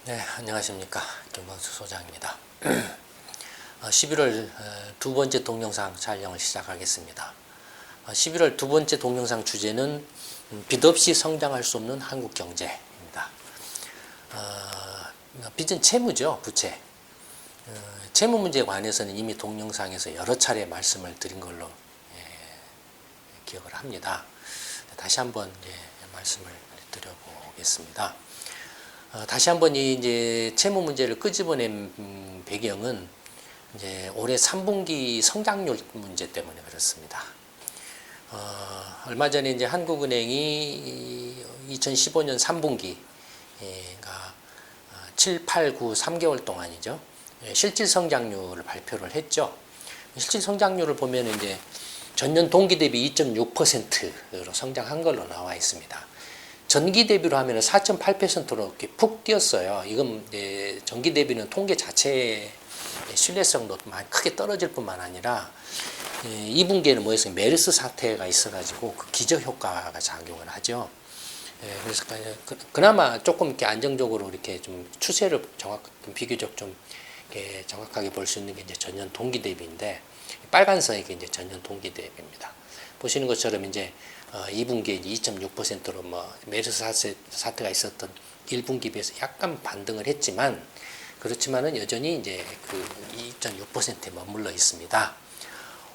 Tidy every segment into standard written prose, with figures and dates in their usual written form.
네, 안녕하십니까. 김광수 소장입니다. 11월 두 번째 동영상 촬영을 시작하겠습니다. 11월 두 번째 동영상 주제는 빚 없이 성장할 수 없는 한국 경제입니다. 빚은 채무죠, 부채. 채무 문제에 관해서는 이미 동영상에서 여러 차례 말씀을 드린 걸로 기억을 합니다. 다시 한번 말씀을 드려보겠습니다. 다시 한번 이제 채무 문제를 끄집어낸 배경은 이제 올해 3분기 성장률 문제 때문에 그렇습니다. 얼마 전에 이제 한국은행이 2015년 3분기가 7, 8, 9, 3개월 동안이죠. 실질 성장률을 발표를 했죠. 실질 성장률을 보면 이제 전년 동기 대비 2.6%로 성장한 걸로 나와 있습니다. 전기 대비로 하면 4.8%로 이렇게 푹 뛰었어요. 이건 전기 대비는 통계 자체의 신뢰성도 많이 크게 떨어질 뿐만 아니라 2분기에는 뭐였어요? 메르스 사태가 있어가지고 그 기저 효과가 작용을 하죠. 그래서 그나마 조금 이렇게 안정적으로 이렇게 좀 추세를 비교적 좀 이렇게 정확하게 볼 수 있는 게 이제 전년 동기 대비인데 빨간선이 이제 전년 동기 대비입니다. 보시는 것처럼 이제 2분기에 2.6%로 뭐 메르스 사태가 있었던 1분기 비해서 약간 반등을 했지만 그렇지만은 여전히 이제 그 2.6%에 머물러 있습니다.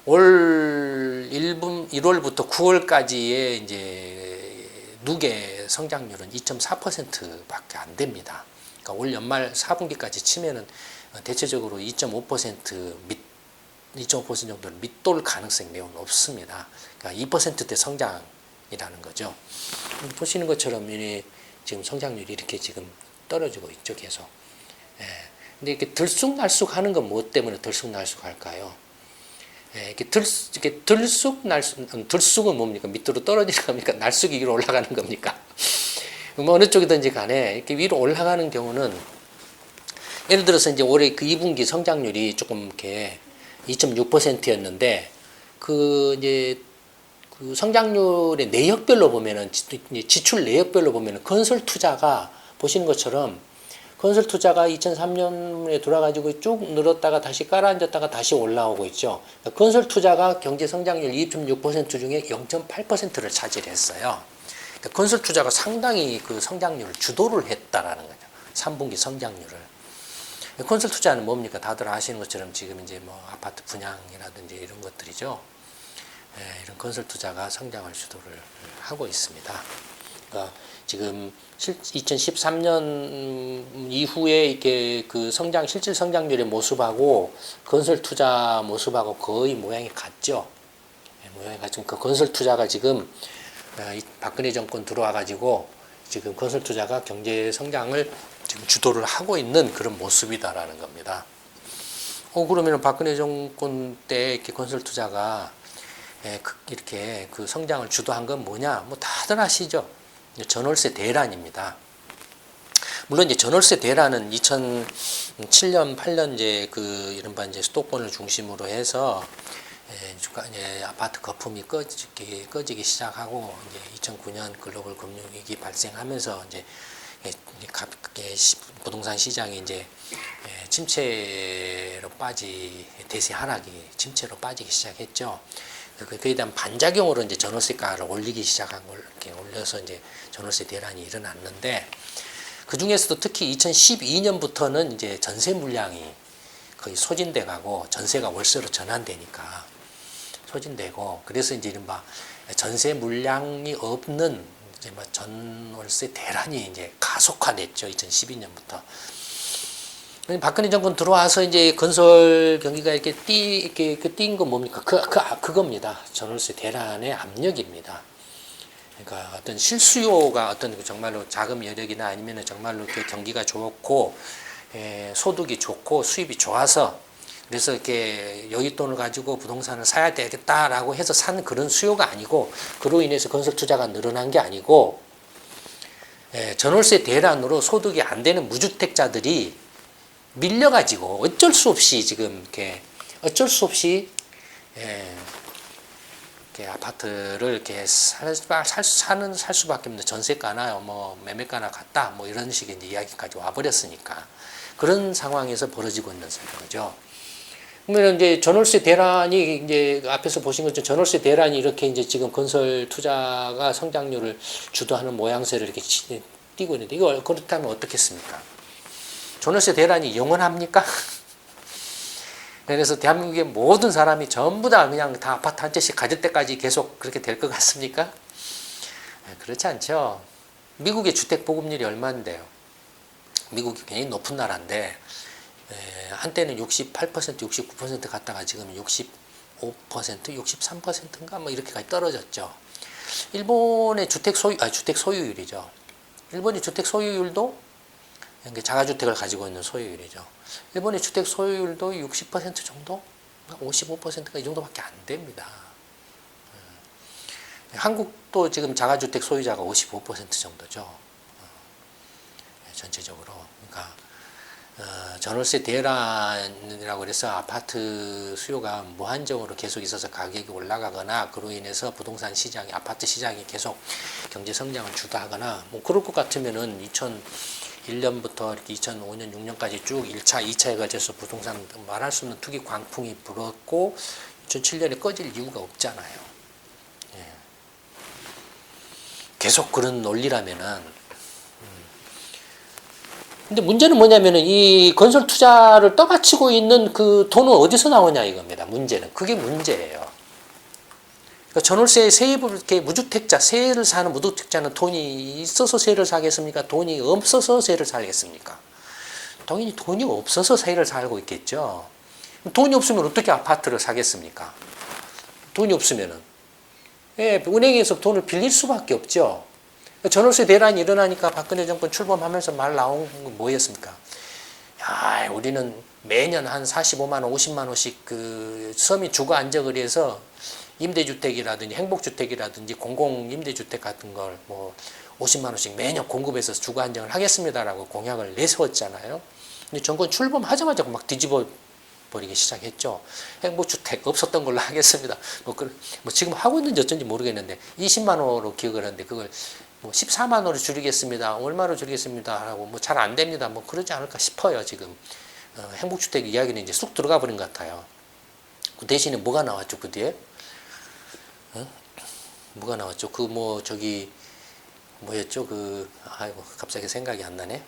올 1월부터 9월까지의 이제 누계 성장률은 2.4%밖에 안 됩니다. 그러니까 올 연말 4분기까지 치면은 대체적으로 2.5% 정도를 밑돌 가능성이 매우 높습니다. 그러니까 2%대 성장이라는 거죠. 보시는 것처럼 지금 성장률이 이렇게 지금 떨어지고 있죠, 계속. 근데 이렇게 들쑥날쑥 하는 건 뭐 때문에 들쑥날쑥할까요? 이렇게 들쑥은 뭡니까? 밑으로 떨어지는 겁니까? 날쑥이 위로 올라가는 겁니까? 뭐 어느 쪽이든지 간에 이렇게 위로 올라가는 경우는 예를 들어서 이제 올해 그 2분기 성장률이 조금 이렇게 2.6%였는데 이제 그 성장률의 내역별로 보면은 지출 내역별로 보면은 건설 투자가 보시는 것처럼 건설 투자가 2003년에 돌아가지고 쭉 늘었다가 다시 깔아앉았다가 다시 올라오고 있죠. 건설 투자가 경제 성장률 2.6% 중에 0.8%를 차지했어요. 그러니까 건설 투자가 상당히 그 성장률을 주도를 했다라는 거죠. 3분기 성장률을. 건설 투자는 뭡니까? 다들 아시는 것처럼 지금 이제 뭐 아파트 분양이라든지 이런 것들이죠. 이런 건설 투자가 성장을 주도를 하고 있습니다. 그러니까 지금 2013년 이후에 이렇게 그 실질 성장률의 모습하고 건설 투자 모습하고 거의 모양이 같죠. 모양이 같죠. 그 건설 투자가 지금 박근혜 정권 들어와 가지고 지금 건설 투자가 경제 성장을 지금 주도를 하고 있는 그런 모습이다라는 겁니다. 그러면 박근혜 정권 때 이렇게 건설 투자가 이렇게 그 성장을 주도한 건 뭐냐? 뭐 다들 아시죠? 전월세 대란입니다. 물론 이제 전월세 대란은 2007년, 8년 이제 그 이른바 이제 수도권을 중심으로 해서 이제 아파트 거품이 꺼지기 시작하고 이제 2009년 글로벌 금융위기 발생하면서 이제 부동산 시장이 이제 대세 하락이 침체로 빠지기 시작했죠. 그에 대한 반작용으로 이제 전월세가를 올리기 시작한 걸 이렇게 올려서 이제 전월세 대란이 일어났는데 그 중에서도 특히 2012년부터는 이제 전세 물량이 거의 소진돼 가고 전세가 월세로 전환되니까 소진되고 그래서 이제 이른바 전세 물량이 없는 이제 뭐 전월세 대란이 이제 가속화됐죠. 2012년부터. 박근혜 정권 들어와서 이제 건설 경기가 이렇게 뛴 건 뭡니까? 그겁니다. 전월세 대란의 압력입니다. 그러니까 어떤 실수요가 어떤 정말로 자금 여력이나 아니면 정말로 이렇게 경기가 좋고, 소득이 좋고, 수입이 좋아서 그래서 이렇게 여윳돈을 가지고 부동산을 사야 되겠다라고 해서 산 그런 수요가 아니고, 그로 인해서 건설 투자가 늘어난 게 아니고, 전월세 대란으로 소득이 안 되는 무주택자들이 밀려가지고 어쩔 수 없이 지금 이렇게 어쩔 수 없이 이렇게 아파트를 이렇게 살 수밖에 없는 전세가나 뭐 매매가나 같다 뭐 이런 식의 이제 이야기까지 와버렸으니까 그런 상황에서 벌어지고 있는 거죠. 그러면 이제 전월세 대란이 이제 앞에서 보신 것처럼 전월세 대란이 이렇게 이제 지금 건설 투자가 성장률을 주도하는 모양새를 이렇게 띄고 있는데 이거 그렇다면 어떻겠습니까? 전월세 대란이 영원합니까? 그래서 대한민국의 모든 사람이 전부 다 그냥 다 아파트 한 채씩 가질 때까지 계속 그렇게 될 것 같습니까? 그렇지 않죠. 미국의 주택 보급률이 얼마인데요? 미국이 굉장히 높은 나라인데 한때는 68%, 69% 갔다가 지금 65%, 63%인가 뭐 이렇게까지 떨어졌죠. 일본의 주택 소유율이죠. 일본의 주택 소유율도 자가주택을 가지고 있는 소유율이죠. 일본의 주택 소유율도 60% 정도, 55%가 이 정도밖에 안 됩니다. 한국도 지금 자가주택 소유자가 55% 정도죠. 전체적으로. 그러니까 전월세 대란이라고 그래서 아파트 수요가 무한정으로 계속 있어서 가격이 올라가거나 그로 인해서 부동산 시장이 아파트 시장이 계속 경제 성장을 주도하거나 뭐 그럴 것 같으면은 2001년부터 이렇게 2005년, 6년까지 쭉 1차, 2차에 걸쳐서 부동산 말할 수 없는 투기 광풍이 불었고 2007년에 꺼질 이유가 없잖아요. 예. 계속 그런 논리라면은 근데 문제는 뭐냐면은 이 건설 투자를 떠받치고 있는 그 돈은 어디서 나오냐 이겁니다. 문제는. 그게 문제예요. 그러니까 전월세 세입을 이렇게 무주택자, 세를 사는 무주택자는 돈이 있어서 세를 사겠습니까? 돈이 없어서 세를 살겠습니까? 당연히 돈이 없어서 세를 살고 있겠죠. 돈이 없으면 어떻게 아파트를 사겠습니까? 돈이 없으면은. 예, 은행에서 돈을 빌릴 수밖에 없죠. 전월세 대란이 일어나니까 박근혜 정권 출범하면서 말 나온 건 뭐였습니까? 야, 우리는 매년 한 45만 원, 50만 원씩 그 서민 주거 안정을 위해서 임대주택이라든지 행복주택이라든지 공공임대주택 같은 걸 뭐 50만 원씩 매년 공급해서 주거 안정을 하겠습니다라고 공약을 내세웠잖아요. 근데 정권 출범하자마자 막 뒤집어 버리기 시작했죠. 행복주택 없었던 걸로 하겠습니다. 뭐 지금 하고 있는지 어쩐지 모르겠는데 20만 원으로 기억을 하는데 그걸 뭐 14만 원으로 줄이겠습니다. 얼마로 줄이겠습니다. 하고 뭐 잘 안 됩니다. 뭐 그러지 않을까 싶어요. 지금 행복주택 이야기는 이제 쑥 들어가 버린 것 같아요. 그 대신에 뭐가 나왔죠? 그 뒤에 뭐가 나왔죠? 그 뭐 저기 뭐였죠? 그 아이고 갑자기 생각이 안 나네.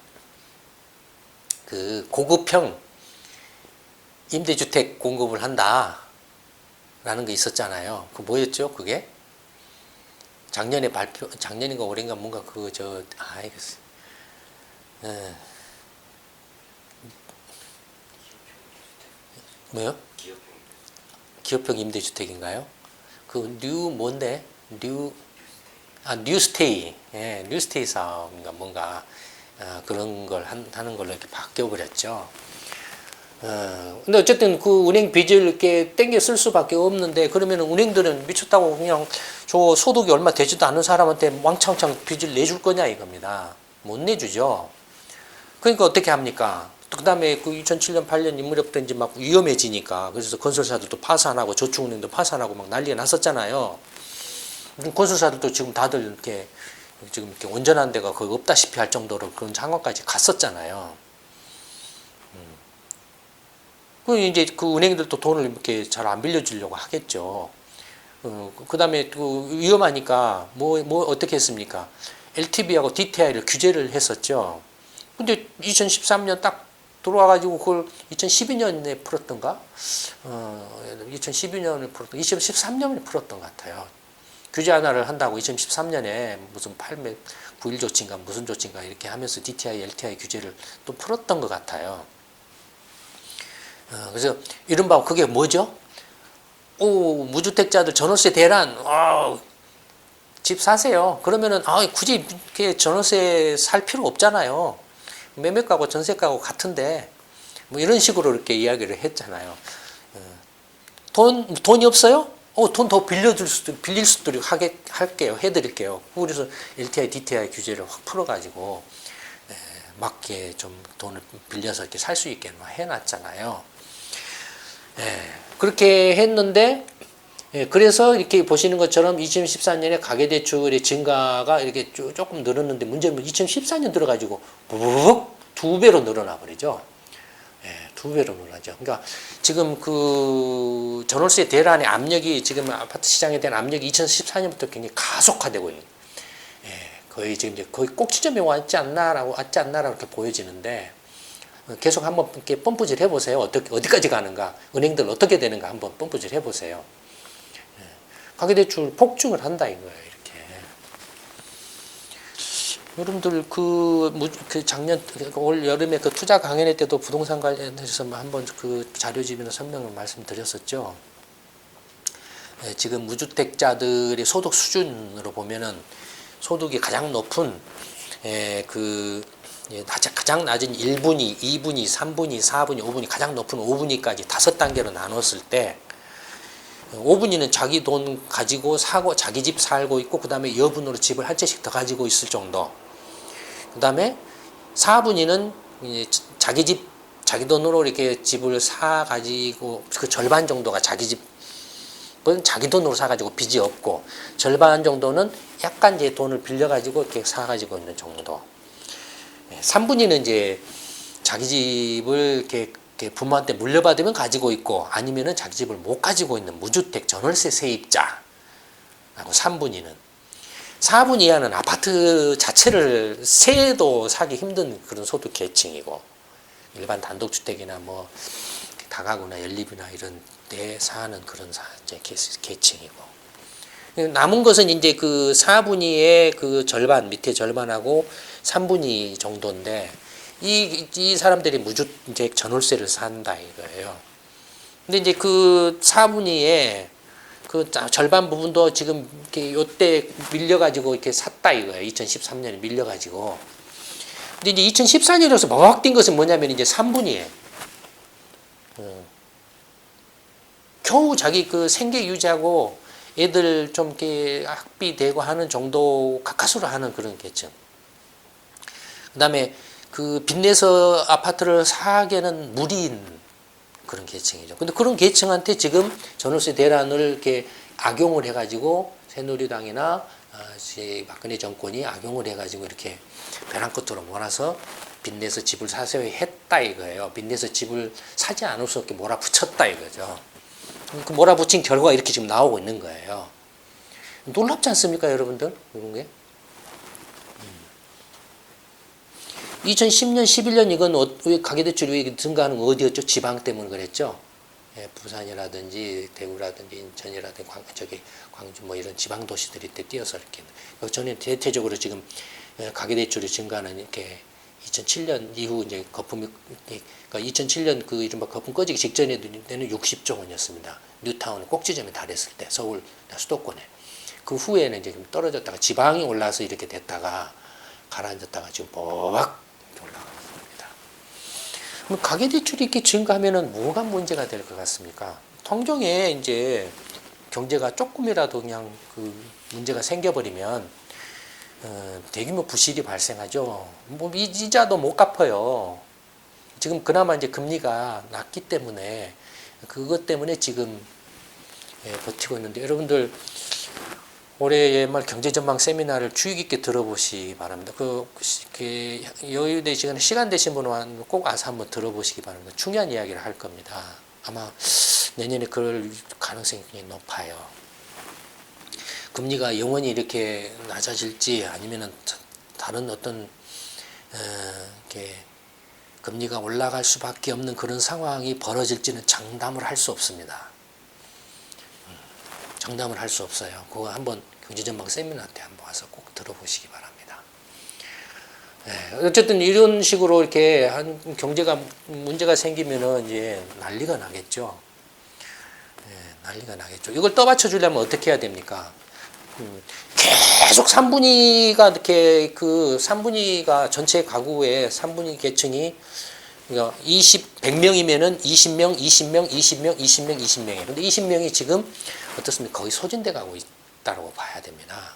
그 고급형 임대주택 공급을 한다라는 게 있었잖아요. 그 뭐였죠? 그게 작년에 작년인가 올해인가 뭔가 뭐요? 기업형 임대주택인가요? 그 뭔데? 뉴스테이. 예, 뉴스테이 사업인가 뭔가 그런 걸 하는 걸로 이렇게 바뀌어 버렸죠. 근데 어쨌든 그 은행 빚을 이렇게 땡겨 쓸 수밖에 없는데 그러면 은행들은 미쳤다고 그냥 저 소득이 얼마 되지도 않은 사람한테 왕창창 빚을 내줄 거냐 이겁니다. 못 내주죠. 그러니까 어떻게 합니까? 그 다음에 그 2007년, 8년 인물협도 이제 막 위험해지니까 그래서 건설사들도 파산하고 저축은행도 파산하고 막 난리가 났었잖아요. 건설사들도 지금 다들 이렇게 지금 이렇게 온전한 데가 거의 없다시피 할 정도로 그런 상황까지 갔었잖아요. 그 이제 그 은행들도 돈을 이렇게 잘 안 빌려주려고 하겠죠. 그 다음에 그 위험하니까 뭐 어떻게 했습니까? LTV하고 DTI를 규제를 했었죠. 근데 2013년 딱 들어와가지고 그걸 2012년에 풀었던가? 2012년을 풀었던, 2013년에 풀었던 것 같아요. 규제 하나를 한다고 2013년에 무슨 8매 9일 조치인가 무슨 조치인가 이렇게 하면서 DTI, LTI 규제를 또 풀었던 것 같아요. 그래서 이른바 그게 뭐죠? 무주택자들 전월세 대란, 집 사세요. 그러면은 굳이 이렇게 전월세 살 필요 없잖아요. 매매가고 전세가고 같은데 뭐 이런 식으로 이렇게 이야기를 했잖아요. 돈이 없어요? 돈 더 빌릴 수도 할게요. 해드릴게요. 그래서 LTI, DTI 규제를 확 풀어가지고 맞게 좀 돈을 빌려서 이렇게 살 수 있게 해놨잖아요. 그렇게 했는데 예, 그래서 이렇게 보시는 것처럼 2014년에 가계대출의 증가가 이렇게 조금 늘었는데 문제는 2014년 들어가지고 부부북 2배로 늘어나 버리죠. 예, 2배로 늘어나죠. 그러니까 지금 그 전월세 대란의 압력이 지금 아파트 시장에 대한 압력이 2014년부터 굉장히 가속화되고 있는. 예, 거의 지금 이제 거의 꼭지점에 왔지 않나라고 이렇게 보여지는데 계속 한번 이렇게 펌프질 해보세요. 어디까지 가는가, 은행들 어떻게 되는가 한번 펌프질 해보세요. 가계대출 폭증을 한다 이거예요. 이렇게 여러분들 그 작년 올 여름에 그 투자 강연회 때도 부동산 관련해서 한번 그 자료집이나 설명을 말씀드렸었죠. 지금 무주택자들의 소득 수준으로 보면은 소득이 가장 높은 가장 낮은 1분위, 2분위, 3분위, 4분위, 5분위 가장 높은 5분위까지 5단계로 나눴을 때 5분위는 자기 돈 가지고 사고 자기 집 살고 있고 그 다음에 여분으로 집을 한 채씩 더 가지고 있을 정도. 그 다음에 4분위는 자기 집 자기 돈으로 이렇게 집을 사 가지고 그 절반 정도가 자기 집은 자기 돈으로 사 가지고 빚이 없고 절반 정도는 약간 이제 돈을 빌려 가지고 이렇게 사 가지고 있는 정도. 3분위는 이제 자기 집을 이렇게 부모한테 물려받으면 가지고 있고 아니면은 자기 집을 못 가지고 있는 무주택 전월세 세입자라고 3분위는. 4분 이하는 아파트 자체를 세도 사기 힘든 그런 소득 계층이고 일반 단독주택이나 뭐 다가구나 연립이나 이런 데 사는 그런 계층이고 남은 것은 이제 그 4분위의 그 절반 밑에 절반하고 3분위 정도인데 이 사람들이 무주택 전월세를 산다 이거예요. 근데 이제 그 4분위에 그 절반 부분도 지금 이렇게 요때 밀려가지고 이렇게 샀다 이거예요. 2013년에 밀려가지고. 근데 이제 2014년에서 막 뛴 것은 뭐냐면 이제 3분위에 겨우 자기 그 생계 유지하고 애들 좀 이렇게 학비 대고 하는 정도 가까스로 하는 그런 계층. 그 다음에 그 빚내서 아파트를 사기에는 무리인 그런 계층이죠. 근데 그런 계층한테 지금 전월세 대란을 이렇게 악용을 해가지고 새누리당이나 박근혜 정권이 악용을 해가지고 이렇게 벼랑 끝으로 몰아서 빚내서 집을 사세요 했다 이거예요. 빚내서 집을 사지 않을 수 없게 몰아붙였다 이거죠. 그 몰아붙인 결과가 이렇게 지금 나오고 있는 거예요. 놀랍지 않습니까, 여러분들? 이런 게? 2010년, 11년 이건 왜 가계대출이 증가하는 거 어디였죠? 지방 때문에 그랬죠. 예, 부산이라든지 대구라든지 인천이라든지 광주 뭐 이런 지방 도시들이 때 뛰어서 이렇게. 저는 대체적으로 지금 가계대출이 증가하는 이렇게 2007년 이후 이제 거품이 그러니까 2007년 그 이른바 거품 꺼지기 직전에는 60조 원이었습니다. 뉴타운 꼭지점에 달했을 때 서울 수도권에. 그 후에는 이제 좀 떨어졌다가 지방이 올라서 이렇게 됐다가 가라앉았다가 지금 뽀박 올라갔습니다. 그럼 가계대출이 이렇게 증가하면은 뭐가 문제가 될 것 같습니까? 통정에 이제 경제가 조금이라도 그냥 그 문제가 생겨버리면 대규모 부실이 발생하죠. 뭐 이자도 못 갚아요. 지금 그나마 이제 금리가 낮기 때문에 그것 때문에 지금 버티고 있는데 여러분들 올해 연말 경제전망 세미나를 주의 깊게 들어보시기 바랍니다. 여유된 시간 되신 분은 꼭 와서 한번 들어보시기 바랍니다. 중요한 이야기를 할 겁니다. 아마 내년에 그럴 가능성이 굉장히 높아요. 금리가 영원히 이렇게 낮아질지 아니면은 다른 어떤 이렇게 금리가 올라갈 수밖에 없는 그런 상황이 벌어질지는 장담을 할 수 없습니다. 장담을 할 수 없어요. 그거 한번 경제전망 세미나 때 한번 와서 꼭 들어보시기 바랍니다. 어쨌든 이런 식으로 이렇게 경제가 문제가 생기면은 이제 난리가 나겠죠. 난리가 나겠죠. 이걸 떠받쳐 주려면 어떻게 해야 됩니까? 계속 3분위가 이렇게 그 3분위가 전체 가구의 3분위 계층이 그러니까 100명이면은 20명, 20명, 20명, 20명, 20명이에요. 근데 20명이 지금 어떻습니까? 거의 소진돼 가고 있다고 봐야 됩니다.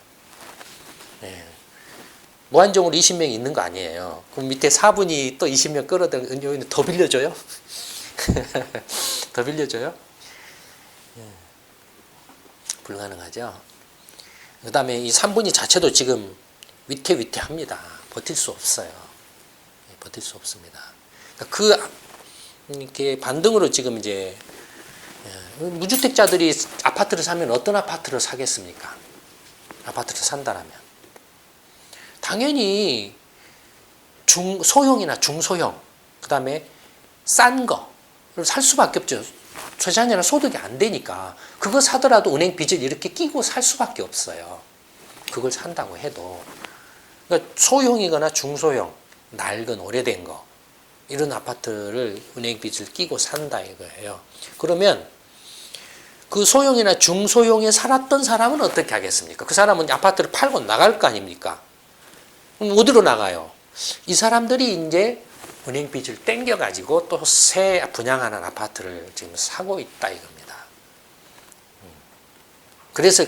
무한정으로 20명이 있는 거 아니에요. 그럼 밑에 4분이 또 20명 끌어들이면 더 빌려줘요? 더 빌려줘요? 불가능하죠. 그 다음에 이 3분위 자체도 지금 위태위태합니다. 버틸 수 없어요. 버틸 수 없습니다. 그러니까 이렇게 반등으로 지금 이제 무주택자들이 아파트를 사면 어떤 아파트를 사겠습니까? 아파트를 산다라면 당연히 소형이나 중소형, 그 다음에 싼 거를 살 수밖에 없죠. 자녀나 소득이 안 되니까 그거 사더라도 은행 빚을 이렇게 끼고 살 수밖에 없어요. 그걸 산다고 해도. 그러니까 소형이거나 중소형, 낡은 오래된 거 이런 아파트를 은행 빚을 끼고 산다 이거예요. 그러면 그 소형이나 중소형에 살았던 사람은 어떻게 하겠습니까? 그 사람은 아파트를 팔고 나갈 거 아닙니까? 그럼 어디로 나가요? 이 사람들이 이제 은행 빚을 땡겨가지고 또 새 분양하는 아파트를 지금 사고 있다 이겁니다. 그래서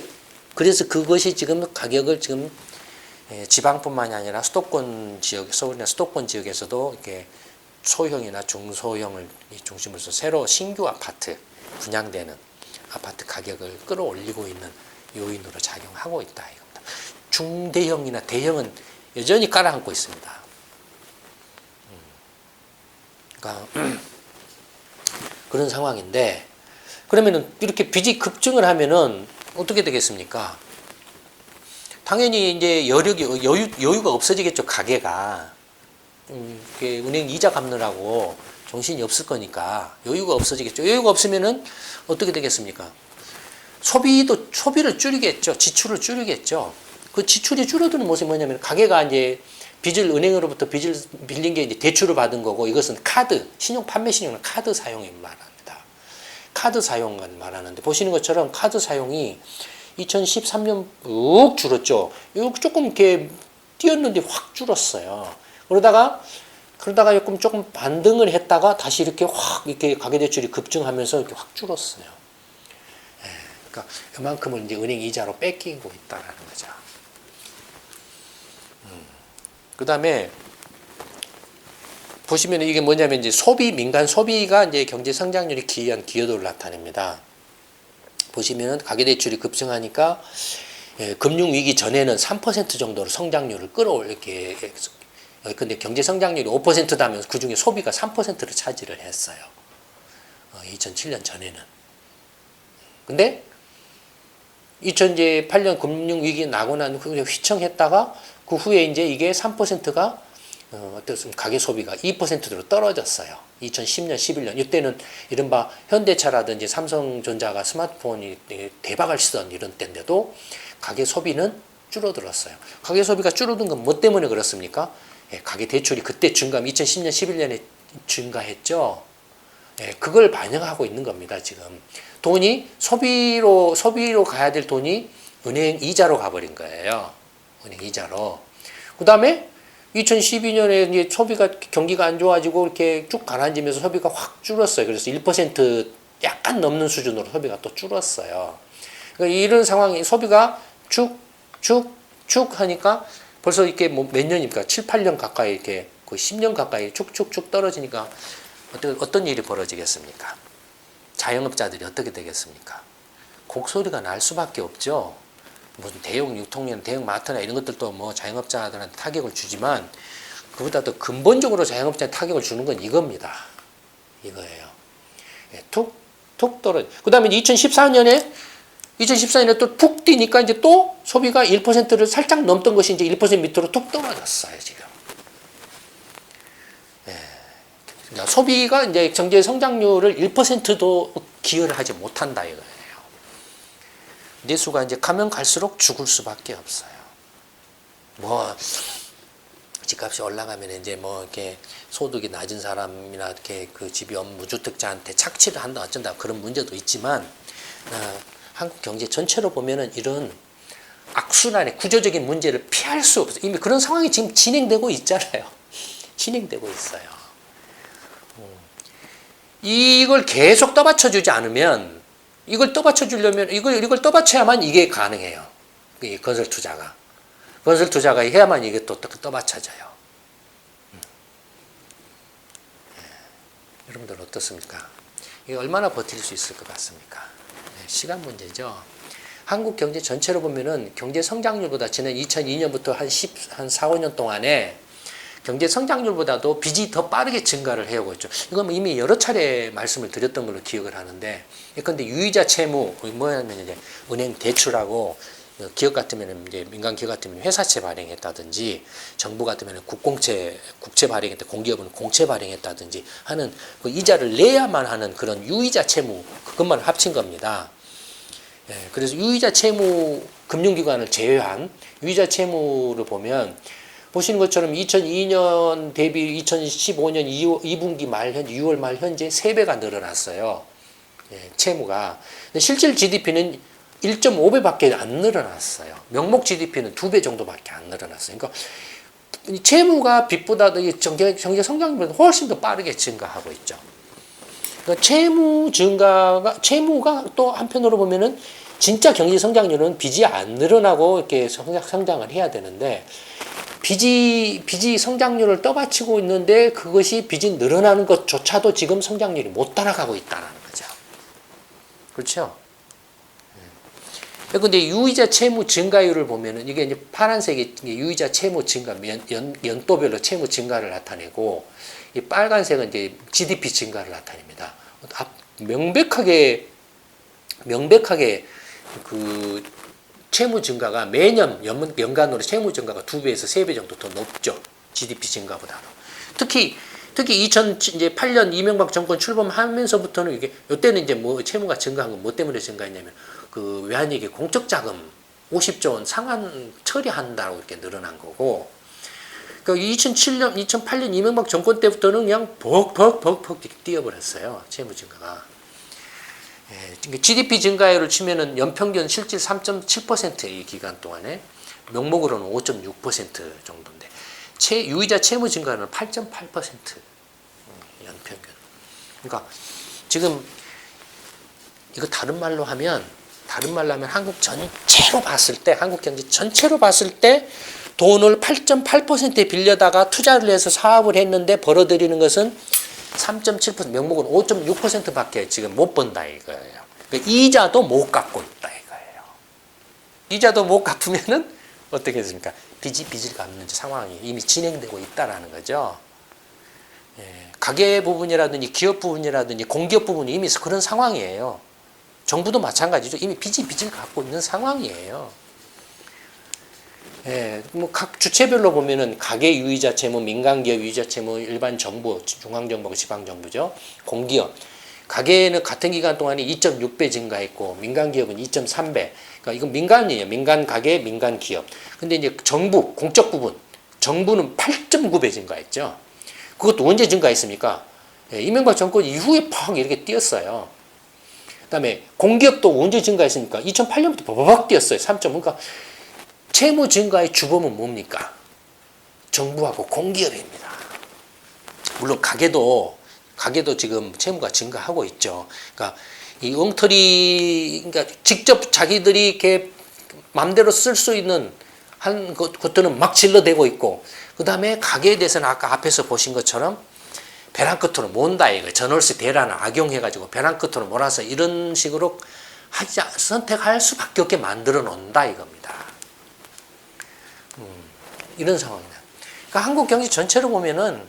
그것이 지금 가격을 지금 지방뿐만이 아니라 수도권 지역, 서울이나 수도권 지역에서도 이렇게 소형이나 중소형을 중심으로 해서 새로 신규 아파트 분양되는 아파트 가격을 끌어올리고 있는 요인으로 작용하고 있다 이겁니다. 중대형이나 대형은 여전히 깔아앉고 있습니다. 그러니까 그런 상황인데, 그러면은 이렇게 빚이 급증을 하면은 어떻게 되겠습니까? 당연히 이제 여유가 없어지겠죠. 가게가 은행 이자 갚느라고 정신이 없을 거니까 여유가 없어지겠죠. 여유가 없으면은 어떻게 되겠습니까? 소비를 줄이겠죠. 지출을 줄이겠죠. 그 지출이 줄어드는 모습이 뭐냐면 가게가 이제 은행으로부터 빚을 빌린 게 이제 대출을 받은 거고, 이것은 판매 신용은 카드 사용을 말합니다. 카드 사용을 말하는데, 보시는 것처럼 카드 사용이 2013년 쭉 줄었죠. 조금 이렇게 뛰었는데 확 줄었어요. 그러다가 조금 반등을 했다가 다시 이렇게 확 이렇게 가계대출이 급증하면서 이렇게 확 줄었어요. 그러니까 그만큼을 이제 은행 이자로 뺏기고 있다라는 거죠. 그 다음에 보시면 이게 뭐냐면 이제 민간 소비가 이제 경제 성장률이 기여한 기여도를 나타냅니다. 보시면은 가계대출이 급증하니까 금융위기 전에는 3% 정도로 성장률을 끌어올리게, 근데 경제 성장률이 5%다면 그 중에 소비가 3%를 차지를 했어요. 2007년 전에는. 근데 2008년 금융위기 나고 난 후에 휘청했다가 그 후에 이제 이게 3%가 가계 소비가 2%로 떨어졌어요. 2010년, 11년. 이때는 이른바 현대차라든지 삼성전자가 스마트폰이 대박을 치던 이런 때인데도 가계 소비는 줄어들었어요. 가계 소비가 줄어든 건 뭐 때문에 그렇습니까? 가계 대출이 그때 2010년, 11년에 증가했죠. 그걸 반영하고 있는 겁니다, 지금. 돈이 소비로 가야 될 돈이 은행 이자로 가버린 거예요. 은행 이자로. 그 다음에 2012년에 이제 경기가 안 좋아지고 이렇게 쭉 가라앉으면서 소비가 확 줄었어요. 그래서 1% 약간 넘는 수준으로 소비가 또 줄었어요. 그러니까 이런 상황이 소비가 쭉 하니까 벌써 이렇게 뭐 몇 년입니까? 7, 8년 가까이 이렇게 거의 10년 가까이 쭉쭉쭉 떨어지니까 어떤 일이 벌어지겠습니까? 자영업자들이 어떻게 되겠습니까? 곡소리가 날 수밖에 없죠. 무슨 대형 유통면, 대형 마트나 이런 것들도 뭐 자영업자들한테 타격을 주지만 그보다 더 근본적으로 자영업자한테 타격을 주는 건 이겁니다. 이거예요. 툭 떨어져. 그 다음에 2014년에 또 푹 뛰니까 이제 또 소비가 1%를 살짝 넘던 것이 이제 1% 밑으로 툭 떨어졌어요, 지금. 그러니까 소비가 이제 경제 성장률을 1%도 기여를 하지 못한다 이거예요. 내수가 이제 가면 갈수록 죽을 수밖에 없어요. 뭐 집값이 올라가면 이제 뭐 이렇게 소득이 낮은 사람이나 이렇게 그 집이 없는 무주택자한테 착취를 한다 어쩐다 그런 문제도 있지만 한국 경제 전체로 보면은 이런 악순환의 구조적인 문제를 피할 수 없어요. 이미 그런 상황이 지금 진행되고 있잖아요. 진행되고 있어요. 이걸 계속 떠받쳐주지 않으면 이걸 떠받쳐주려면 이걸 떠받쳐야만 이게 가능해요. 이 건설 투자가 해야만 이게 또 떠받쳐져요. 여러분들 어떻습니까? 이게 얼마나 버틸 수 있을 것 같습니까? 시간 문제죠. 한국 경제 전체로 보면은 경제 성장률보다 지난 2002년부터 한 4, 5년 동안에 경제 성장률보다도 빚이 더 빠르게 증가를 해오고 있죠. 이건 이미 여러 차례 말씀을 드렸던 걸로 기억을 하는데, 예컨대 유이자 채무, 뭐냐면 이제 은행 대출하고 기업 같으면 이제 민간 기업 같으면 회사채 발행했다든지, 정부 같으면 국공채, 국채 발행했다, 공기업은 공채 발행했다든지 하는 그 이자를 내야만 하는 그런 유이자 채무, 그것만 합친 겁니다. 예, 그래서 유이자 채무 금융기관을 제외한 유이자 채무를 보면 보시는 것처럼 2002년 대비 2015년 2분기 말 현재 6월 말 현재 3배가 늘어났어요. 예, 채무가. 근데 실질 GDP는 1.5배밖에 안 늘어났어요. 명목 GDP는 2배 정도밖에 안 늘어났어요. 그러니까 채무가 빚보다도 경제 성장률보다 훨씬 더 빠르게 증가하고 있죠. 그러니까 채무가 또 한편으로 보면은 진짜 경제 성장률은 빚이 안 늘어나고 이렇게 성장을 해야 되는데, 빚이 성장률을 떠받치고 있는데 그것이 빚이 늘어나는 것조차도 지금 성장률이 못 따라가고 있다는 거죠. 그렇죠? 근데 유이자 채무 증가율을 보면은 이게 이제 파란색이 유이자 채무 증가, 연도별로 채무 증가를 나타내고, 이 빨간색은 이제 GDP 증가를 나타냅니다. 명백하게 그 채무 증가가 매년 연간으로 채무 증가가 2배에서 3배 정도 더 높죠. GDP 증가보다는. 특히 2008년 이명박 정권 출범하면서부터는 이때는 이제 뭐 채무가 증가한 건 뭐 때문에 증가했냐면 그 외환위기 공적 자금 50조 원 상환 처리한다고 이렇게 늘어난 거고, 그 2008년 이명박 정권 때부터는 그냥 벅 뛰어버렸어요. 채무 증가가. 예, GDP 증가율을 치면은 연평균 실질 3.7%의 기간 동안에 명목으로는 5.6% 정도인데, 유이자 채무 증가는 8.8% 연평균. 그러니까 지금 이거 다른 말로 하면 한국 경제 전체로 봤을 때 돈을 8.8%에 빌려다가 투자를 해서 사업을 했는데 벌어들이는 것은 3.7%, 명목은 5.6%밖에 지금 못 번다 이거예요. 그러니까 이자도 못 갚고 있다 이거예요. 이자도 못 갚으면은 어떻게 됐습니까? 빚을 갚는 상황이 이미 진행되고 있다라는 거죠. 예, 가계 부분이라든지 기업 부분이라든지 공기업 부분이 이미 그런 상황이에요. 정부도 마찬가지죠. 이미 빚을 갖고 있는 상황이에요. 예, 뭐 각 주체별로 보면은 가계 유이자 채무, 민간기업 유이자 채무, 일반 정부, 중앙정부하고 지방정부죠. 공기업. 가계는 같은 기간 동안에 2.6배 증가했고, 민간기업은 2.3배. 그러니까 이건 민간이에요. 민간 가계, 민간 기업. 근데 이제 정부, 공적 부분. 정부는 8.9배 증가했죠. 그것도 언제 증가했습니까? 예, 이명박 정권 이후에 팍 이렇게 뛰었어요. 그 다음에 공기업도 언제 증가했습니까? 2008년부터 버벅 뛰었어요. 3점. 그러니까 채무 증가의 주범은 뭡니까? 정부하고 공기업입니다. 물론 가계도 지금 채무가 증가하고 있죠. 그러니까 이 엉터리, 그러니까 직접 자기들이 이렇게 마음대로 쓸 수 있는 한 것들은 막 질러대고 있고, 그 다음에 가계에 대해서는 아까 앞에서 보신 것처럼 벼랑 끝으로 몬다 이거예요. 전월세 대란을 악용해가지고 벼랑 끝으로 몰아서 이런 식으로 선택할 수밖에 없게 만들어 놓는다 이겁니다. 이런 상황이다. 그러니까 한국 경제 전체로 보면은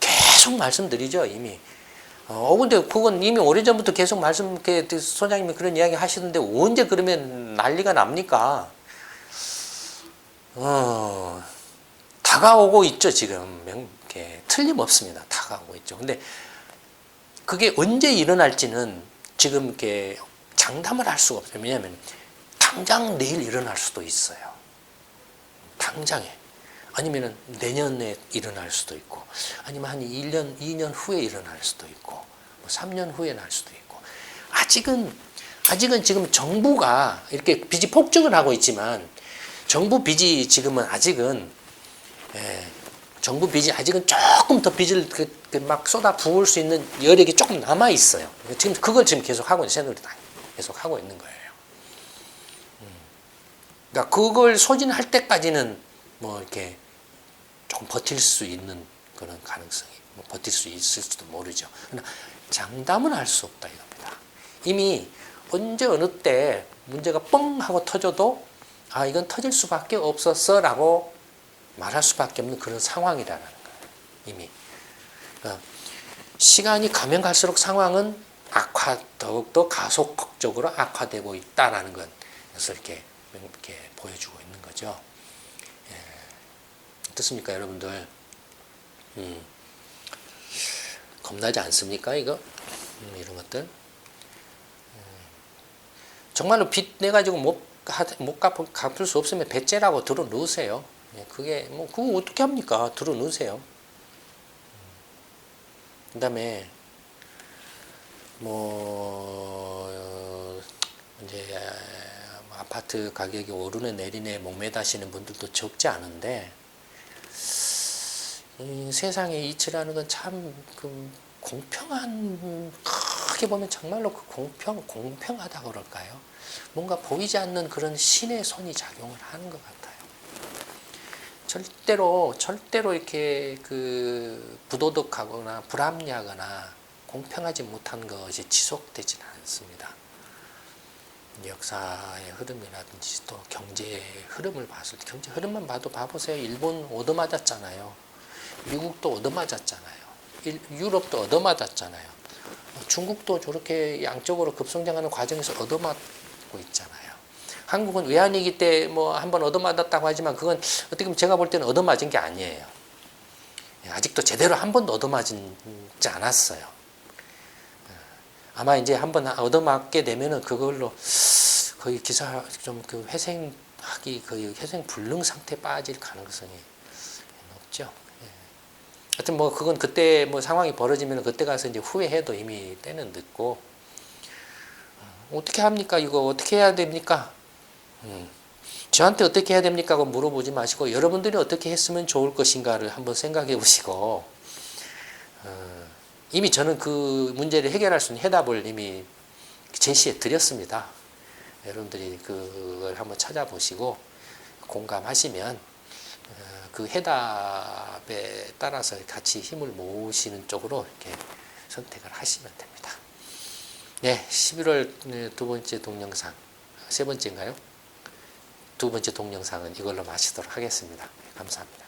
계속 말씀드리죠, 이미. 근데 그건 이미 오래전부터 계속 소장님이 그런 이야기 하시던데 언제 그러면 난리가 납니까? 다가오고 있죠, 지금. 틀림없습니다. 다가오고 있죠. 근데 그게 언제 일어날지는 지금 이렇게 장담을 할 수가 없어요. 왜냐하면 당장 내일 일어날 수도 있어요. 당장에. 아니면 내년에 일어날 수도 있고, 아니면 한 1년, 2년 후에 일어날 수도 있고, 뭐 3년 후에 날 수도 있고. 아직은 지금 정부가 이렇게 빚이 폭증을 하고 있지만, 정부 빚이 아직은 조금 더 빚을 막 쏟아 부을 수 있는 여력이 조금 남아 있어요. 지금 그걸 계속 하고 있는 새누리당이 계속 하고 있는 거예요. 그러니까 그걸 소진할 때까지는 뭐 이렇게 조금 버틸 수 있는 그런 가능성이, 버틸 수 있을지도 모르죠. 그러나 장담은 할 수 없다 이겁니다. 이미 언제 어느 때 문제가 뻥 하고 터져도 아 이건 터질 수밖에 없었어 라고 말할 수밖에 없는 그런 상황이라는 거예요. 이미. 그러니까 시간이 가면 갈수록 상황은 더욱더 가속적으로 악화되고 있다라는 것을 이렇게 보여주고 있는 거죠. 예. 어떻습니까, 여러분들? 겁나지 않습니까, 이거? 이런 것들? 정말로 빚 내가지고 못 갚을 수 없으면 배째라고 들어 놓으세요. 그게, 그거 어떻게 합니까? 들어 놓으세요. 그 다음에, 이제, 아파트 가격이 오르네 내리네 목매다시는 분들도 적지 않은데, 세상의 이치라는 건 참, 크게 보면 정말로 공평하다고 그럴까요? 뭔가 보이지 않는 그런 신의 손이 작용을 하는 것 같아요. 절대로 이렇게 부도덕하거나 불합리하거나 공평하지 못한 것이 지속되지는 않습니다. 역사의 흐름이라든지 또 경제의 흐름을 봤을 때, 경제 흐름만 봐보세요. 일본 얻어맞았잖아요. 미국도 얻어맞았잖아요. 유럽도 얻어맞았잖아요. 중국도 저렇게 양적으로 급성장하는 과정에서 얻어맞고 있잖아요. 한국은 외환위기 때 한번 얻어맞았다고 하지만 그건 어떻게 보면 제가 볼 때는 얻어맞은 게 아니에요. 아직도 제대로 한 번도 얻어맞지 않았어요. 아마 이제 한번 얻어맞게 되면은 그걸로 거의 기사 좀 거의 회생불능 상태에 빠질 가능성이 높죠. 하여튼 그건 그때 상황이 벌어지면 그때 가서 이제 후회해도 이미 때는 늦고, 어떻게 합니까? 이거 어떻게 해야 됩니까? 저한테 어떻게 해야 됩니까? 고 물어보지 마시고 여러분들이 어떻게 했으면 좋을 것인가를 한번 생각해 보시고, 이미 저는 그 문제를 해결할 수 있는 해답을 이미 제시해 드렸습니다. 여러분들이 그걸 한번 찾아보시고 공감하시면 그 해답에 따라서 같이 힘을 모으시는 쪽으로 이렇게 선택을 하시면 됩니다. 네, 11월 두 번째 동영상, 세 번째인가요? 두 번째 동영상은 이걸로 마치도록 하겠습니다. 감사합니다.